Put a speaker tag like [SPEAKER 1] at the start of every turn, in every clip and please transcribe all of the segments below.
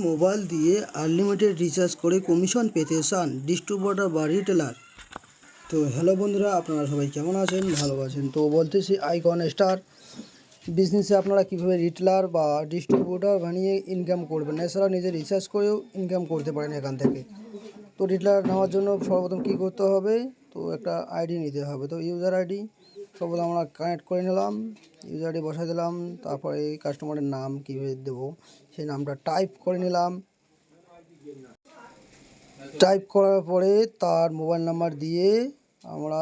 [SPEAKER 1] Mobile দিয়ে unlimited recharge করে commission পেতে চান ডিস্ট্রিবিউটর বা রিটেলার? তো হ্যালো বন্ধুরা, আপনারা সবাই কেমন আছেন? ভালো আছেন তো বলতেছি। আইকন স্টার বিজনেসে আপনারা কীভাবে রিটেলার বা ডিস্ট্রিবিউটর বানিয়ে ইনকাম করবেন, এছাড়া নিজে রিচার্জ করেও ইনকাম করতে পারেন এখান থেকে। তো রিটেলার নেওয়ার জন্য সর্বপ্রথম কী করতে হবে, তো একটা আইডি নিতে হবে। তো ইউজার আইডি সর্বপ্রথম আমরা কানেক্ট করে নিলাম, ইউজার আইডি বসাই দিলাম। তারপরে এই কাস্টমারের নাম কীভাবে দেবো সেই নামটা টাইপ করে নিলাম। টাইপ করার পরে তার মোবাইল নাম্বার দিয়ে আমরা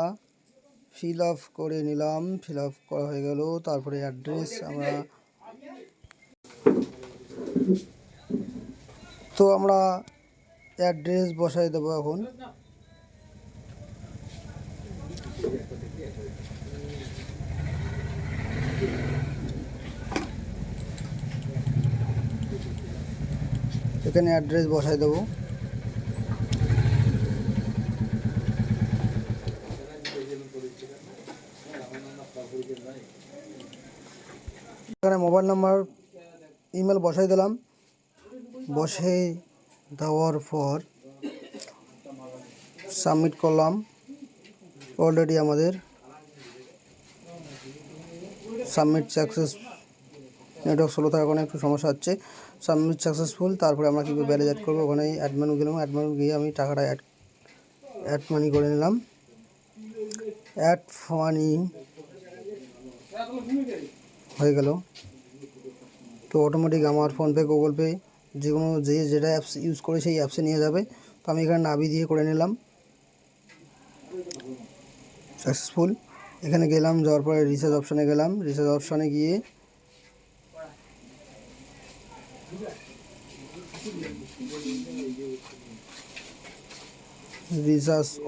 [SPEAKER 1] ফিল আপ করে নিলাম। ফিল আপ করা হয়ে গেল। তারপরে অ্যাড্রেস আমরা অ্যাড্রেস বসাই দেবো। এখন এখানে অ্যাড্রেস বসাই দেবো। এখানে মোবাইল নাম্বার, ইমেল বসাই দিলাম। বসে দেওয়ার পর সাবমিট করলাম। অলরেডি আমাদের সাবমিট সাকসেস। নেটওয়ার্ক স্লো থাকার কারণে একটু সমস্যা হচ্ছে। Submit successful. তারপরে আমরা কীভাবে ব্যালেন্স অ্যাড করবো, ওখানে অ্যাড মেনু গেলাম। অ্যাড মেনু গিয়ে আমি টাকাটা অ্যাড মানি করে নিলাম। অ্যাড মানি হয়ে গেল। তো অটোমেটিক আমার ফোনপে, গুগল পে, যেটা অ্যাপস ইউজ করে সেই অ্যাপসে নিয়ে যাবে। তো আমি এখানে নাভি দিয়ে করে নিলাম সাকসেসফুল। এখানে গেলাম, যাওয়ার পরে রিচার্জ অপশানে গেলাম। রিচার্জ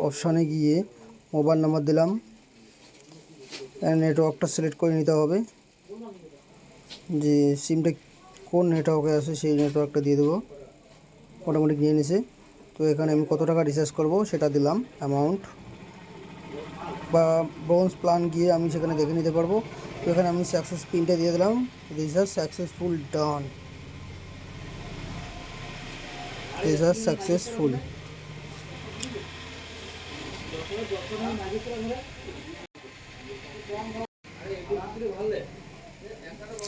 [SPEAKER 1] অপশানে গিয়ে মোবাইল নাম্বার দিলাম। নেটওয়ার্কটা সিলেক্ট করে নিতে হবে, যে সিমটা কোন নেটওয়ার্কে আছে সেই নেটওয়ার্কটা দিয়ে দেবো। অটোমেটিক নিয়ে নিছে। তো এখানে আমি কত টাকা রিচার্জ করব সেটা দিলাম। অ্যামাউন্ট বা ব্রোঞ্জ প্ল্যান গিয়ে আমি সেখানে দেখে নিতে পারবো। তো এখানে আমি সাকসেস পিনটা দিয়ে দিলাম। Recharge successful done. Recharge successful.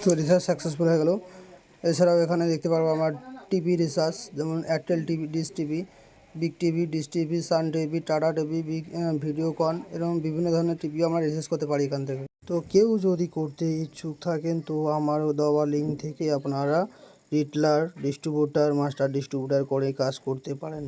[SPEAKER 1] তো রিচার্জ সাকসেসফুল হয়ে গেল। এছাড়াও এখানে দেখতে পারবো আমার টিভি রিচার্জ, যেমন Airtel TV, dish TV, big TV, dish TV, Sun TV, Tata TV, Videocon, এরকম বিভিন্ন ধরনের টিভি আমরা রিচার্জ করতে পারি এখান থেকে। তো কেউ যদি করতে ইচ্ছুক থাকেন তো আমার দেওয়া লিঙ্ক থেকে আপনারা রিটেলার, ডিস্ট্রিবিউটার, মাস্টার ডিস্ট্রিবিউটার করে কাজ করতে পারেন।